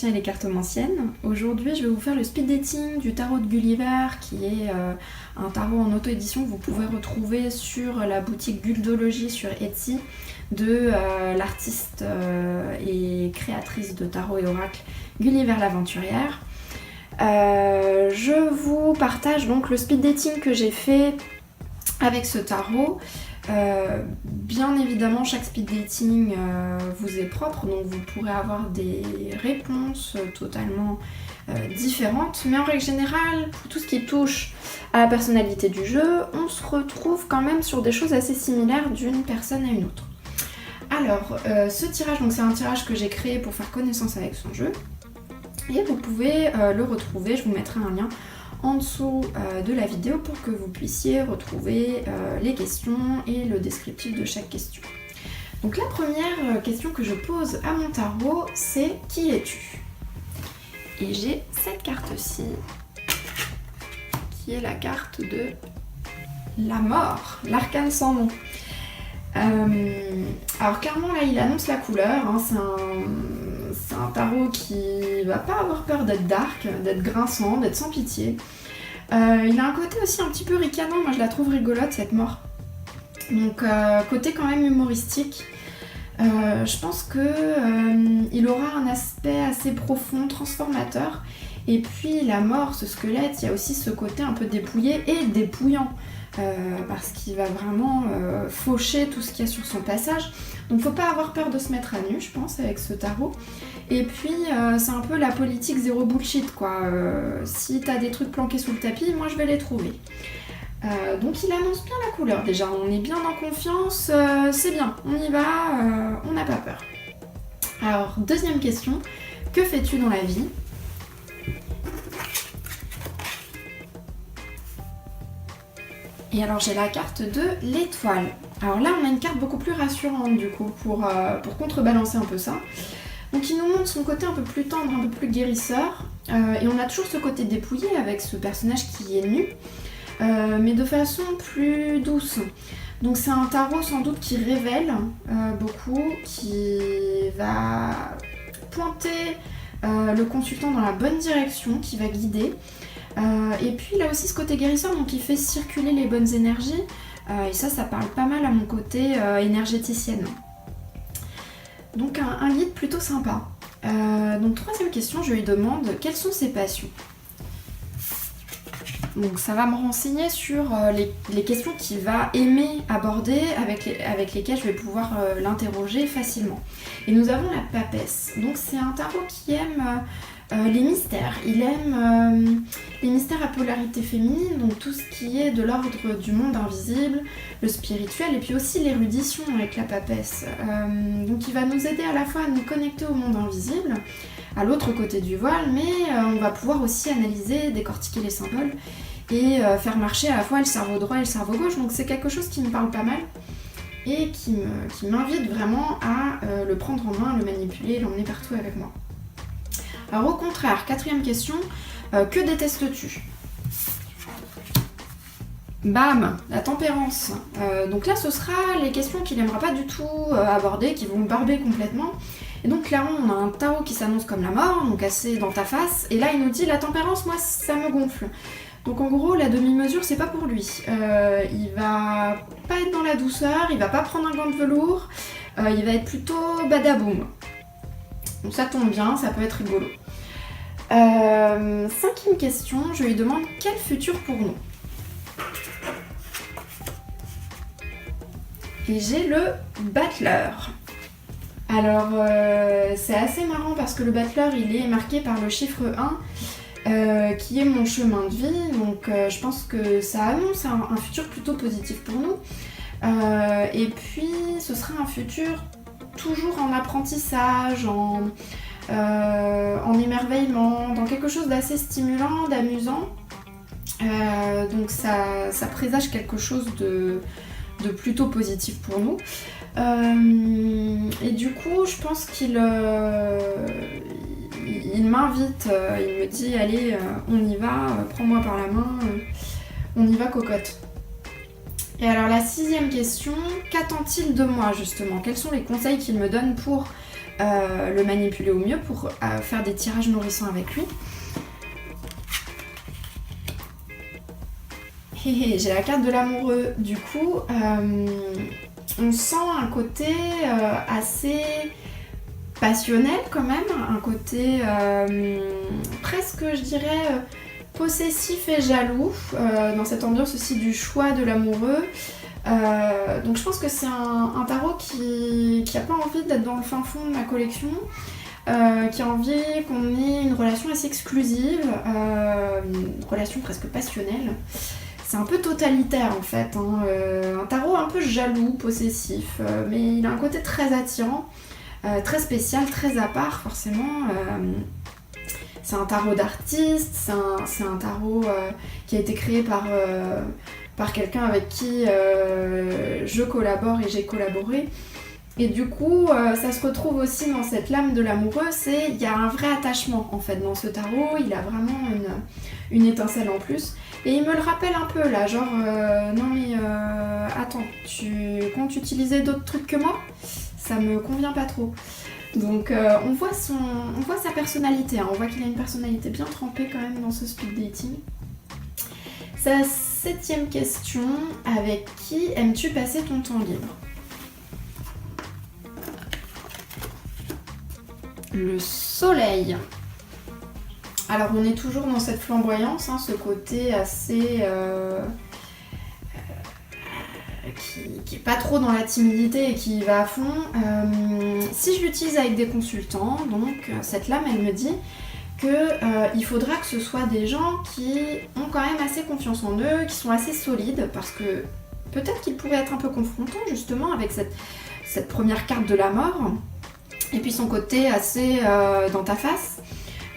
magiciens et les cartomanciennes. Aujourd'hui, je vais vous faire le speed dating du tarot de Gulliver, qui est un tarot en auto-édition que vous pouvez retrouver sur la boutique Guldologie sur Etsy de l'artiste et créatrice de tarot et oracle Gulliver l'Aventurière. Je vous partage donc le speed dating que j'ai fait avec ce tarot. Bien évidemment, chaque speed dating vous est propre, donc vous pourrez avoir des réponses totalement différentes, mais en règle générale, pour tout ce qui touche à la personnalité du jeu, on se retrouve quand même sur des choses assez similaires d'une personne à une autre. Alors, ce tirage, donc c'est un tirage que j'ai créé pour faire connaissance avec son jeu, et vous pouvez le retrouver, je vous mettrai un lien en dessous de la vidéo pour que vous puissiez retrouver les questions et le descriptif de chaque question. Donc la première question que je pose à mon tarot, c'est « Qui es-tu » Et j'ai cette carte-ci, qui est la carte de la mort, l'arcane sans nom. Alors clairement là il annonce la couleur, hein, c'est un tarot qui va pas avoir peur d'être dark, d'être grinçant, d'être sans pitié. Il a un côté aussi un petit peu ricanant, moi je la trouve rigolote cette mort. Donc côté quand même humoristique. Je pense que il aura un aspect assez profond, transformateur. Et puis la mort, ce squelette, il y a aussi ce côté un peu dépouillé et dépouillant. Parce qu'il va vraiment faucher tout ce qu'il y a sur son passage. Donc faut pas avoir peur de se mettre à nu, je pense, avec ce tarot. Et puis c'est un peu la politique zéro bullshit, quoi. Si t'as des trucs planqués sous le tapis, moi je vais les trouver. Donc il annonce bien la couleur déjà, on est bien en confiance, c'est bien, on y va, on n'a pas peur. Alors, deuxième question, que fais-tu dans la vie ? Et alors j'ai la carte de l'étoile. Alors là on a une carte beaucoup plus rassurante du coup pour contrebalancer un peu ça. Donc il nous montre son côté un peu plus tendre, un peu plus guérisseur. Et on a toujours ce côté dépouillé avec ce personnage qui est nu. Mais de façon plus douce. Donc c'est un tarot sans doute qui révèle beaucoup, qui va pointer le consultant dans la bonne direction, qui va guider. Et puis il a aussi ce côté guérisseur, donc il fait circuler les bonnes énergies. Et ça parle pas mal à mon côté énergéticienne. Donc un guide plutôt sympa. Donc troisième question, je lui demande quelles sont ses passions. Donc ça va me renseigner sur les questions qu'il va aimer aborder, avec lesquelles je vais pouvoir l'interroger facilement. Et nous avons la papesse. Donc c'est un tarot qui aime les mystères. Il aime les mystères à polarité féminine, donc tout ce qui est de l'ordre du monde invisible, le spirituel, et puis aussi l'érudition avec la papesse. Donc il va nous aider à la fois à nous connecter au monde invisible, à l'autre côté du voile, mais on va pouvoir aussi analyser, décortiquer les symboles et faire marcher à la fois le cerveau droit et le cerveau gauche. Donc c'est quelque chose qui me parle pas mal et qui m'invite vraiment à le prendre en main, le manipuler, l'emmener partout avec moi. Alors au contraire, quatrième question, que détestes-tu ? Bam, la tempérance. Donc là ce sera les questions qu'il n'aimera pas du tout aborder, qui vont me barber complètement. Et donc clairement on a un tarot qui s'annonce comme la mort, donc assez dans ta face, et là il nous dit la tempérance, moi ça me gonfle. Donc en gros la demi-mesure c'est pas pour lui. Il va pas être dans la douceur, il va pas prendre un gant de velours, il va être plutôt badaboum. Donc ça tombe bien, ça peut être rigolo. Cinquième question, je lui demande quel futur pour nous. Et j'ai le battleur. Alors c'est assez marrant parce que le battleur il est marqué par le chiffre 1 qui est mon chemin de vie, donc je pense que ça annonce un futur plutôt positif pour nous. Et puis ce sera un futur toujours en apprentissage, en émerveillement, dans quelque chose d'assez stimulant, d'amusant. Donc ça présage quelque chose de plutôt positif pour nous. Et du coup, je pense qu'il m'invite, il me dit allez, on y va, prends-moi par la main, on y va cocotte. Et alors la sixième question, qu'attend-il de moi justement ? Quels sont les conseils qu'il me donne pour le manipuler au mieux pour faire des tirages nourrissants avec lui. J'ai la carte de l'amoureux. Du coup, on sent un côté assez passionnel quand même, un côté presque, je dirais, possessif et jaloux, dans cette ambiance aussi du choix de l'amoureux. Donc je pense que c'est un tarot qui a pas envie d'être dans le fin fond de ma collection, qui a envie qu'on ait une relation assez exclusive, une relation presque passionnelle. C'est un peu totalitaire en fait, hein. Un tarot un peu jaloux, possessif, mais il a un côté très attirant, très spécial, très à part forcément. C'est un tarot d'artiste, c'est un tarot qui a été créé par quelqu'un avec qui je collabore et j'ai collaboré. Et du coup, ça se retrouve aussi dans cette lame de l'amoureux, il y a un vrai attachement en fait dans ce tarot, il a vraiment une étincelle en plus. Et il me le rappelle un peu là, genre non mais attends, tu comptes utiliser d'autres trucs que moi? Ça me convient pas trop. Donc on voit sa personnalité, hein. On voit qu'il a une personnalité bien trempée quand même dans ce speed dating. Sa 7e question, avec qui aimes-tu passer ton temps libre? Le soleil. Alors on est toujours dans cette flamboyance, hein, ce côté assez... qui est pas trop dans la timidité et qui va à fond. Si je l'utilise avec des consultants, donc cette lame elle me dit qu'il faudra que ce soit des gens qui ont quand même assez confiance en eux, qui sont assez solides, parce que peut-être qu'ils pourraient être un peu confrontants justement avec cette première carte de la mort, et puis son côté assez dans ta face,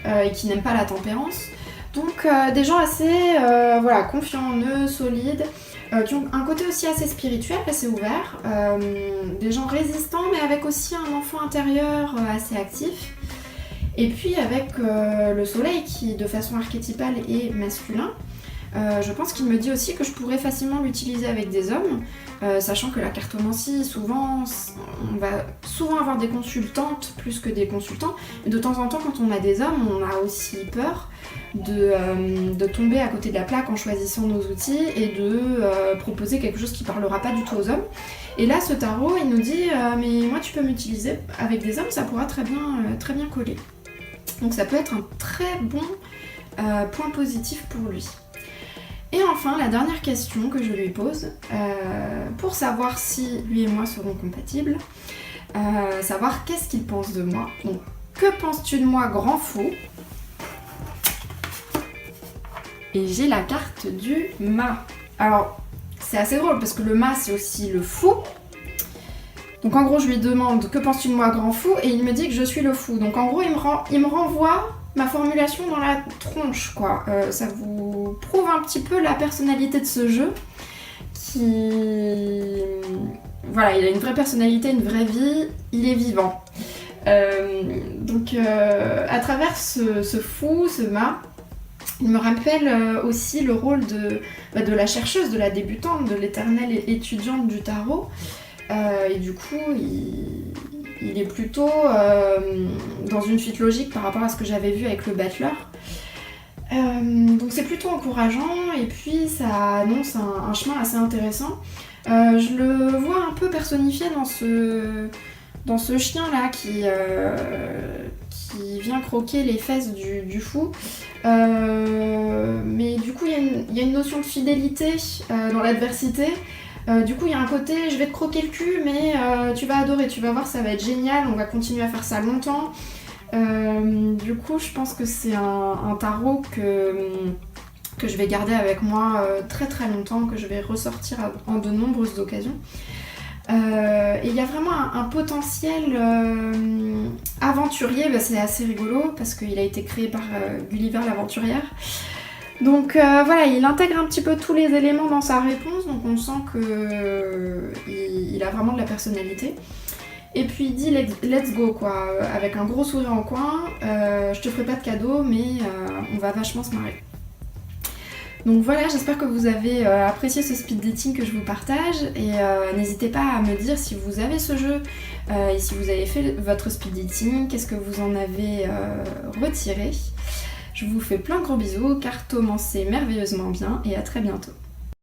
et qui n'aiment pas la tempérance. Donc des gens assez confiants en eux, solides, qui ont un côté aussi assez spirituel, assez ouvert, des gens résistants mais avec aussi un enfant intérieur assez actif. Et puis avec le soleil qui de façon archétypale est masculin, je pense qu'il me dit aussi que je pourrais facilement l'utiliser avec des hommes, sachant que la cartomancie, souvent, on va souvent avoir des consultantes plus que des consultants, et de temps en temps quand on a des hommes, on a aussi peur de tomber à côté de la plaque en choisissant nos outils et de proposer quelque chose qui parlera pas du tout aux hommes. Et là ce tarot il nous dit mais moi tu peux m'utiliser avec des hommes, ça pourra très bien coller. Donc ça peut être un très bon point positif pour lui. Et enfin, la dernière question que je lui pose, pour savoir si lui et moi serons compatibles, savoir qu'est-ce qu'il pense de moi. Donc, que penses-tu de moi, grand fou? Et j'ai la carte du mât. Alors, c'est assez drôle parce que le mât, c'est aussi le fou. Donc en gros, je lui demande que penses-tu de moi, grand fou, et il me dit que je suis le fou. Donc en gros, il me renvoie ma formulation dans la tronche, quoi. Ça vous prouve un petit peu la personnalité de ce jeu, qui... Voilà, il a une vraie personnalité, une vraie vie, il est vivant. Donc à travers ce fou, ce mât, il me rappelle aussi le rôle de la chercheuse, de la débutante, de l'éternelle étudiante du tarot. Et du coup, il est plutôt dans une suite logique par rapport à ce que j'avais vu avec le battleur. Donc c'est plutôt encourageant, et puis ça annonce un chemin assez intéressant. Je le vois un peu personnifié dans ce chien là qui vient croquer les fesses du fou. Mais du coup il y a une notion de fidélité dans l'adversité. Du coup il y a un côté je vais te croquer le cul mais tu vas adorer, tu vas voir, ça va être génial, on va continuer à faire ça longtemps. Du coup je pense que c'est un tarot que je vais garder avec moi très très longtemps, que je vais ressortir en de nombreuses occasions. Et il y a vraiment un potentiel aventurier, c'est assez rigolo parce qu'il a été créé par Gulliver l'aventurière. Donc voilà, il intègre un petit peu tous les éléments dans sa réponse, donc on sent qu'il a vraiment de la personnalité. Et puis il dit let's go quoi, avec un gros sourire en coin, je te ferai pas de cadeau mais on va vachement se marrer. Donc voilà, j'espère que vous avez apprécié ce speed dating que je vous partage et n'hésitez pas à me dire si vous avez ce jeu et si vous avez fait votre speed dating, qu'est-ce que vous en avez retiré. Je vous fais plein de gros bisous, cartomancez merveilleusement bien et à très bientôt.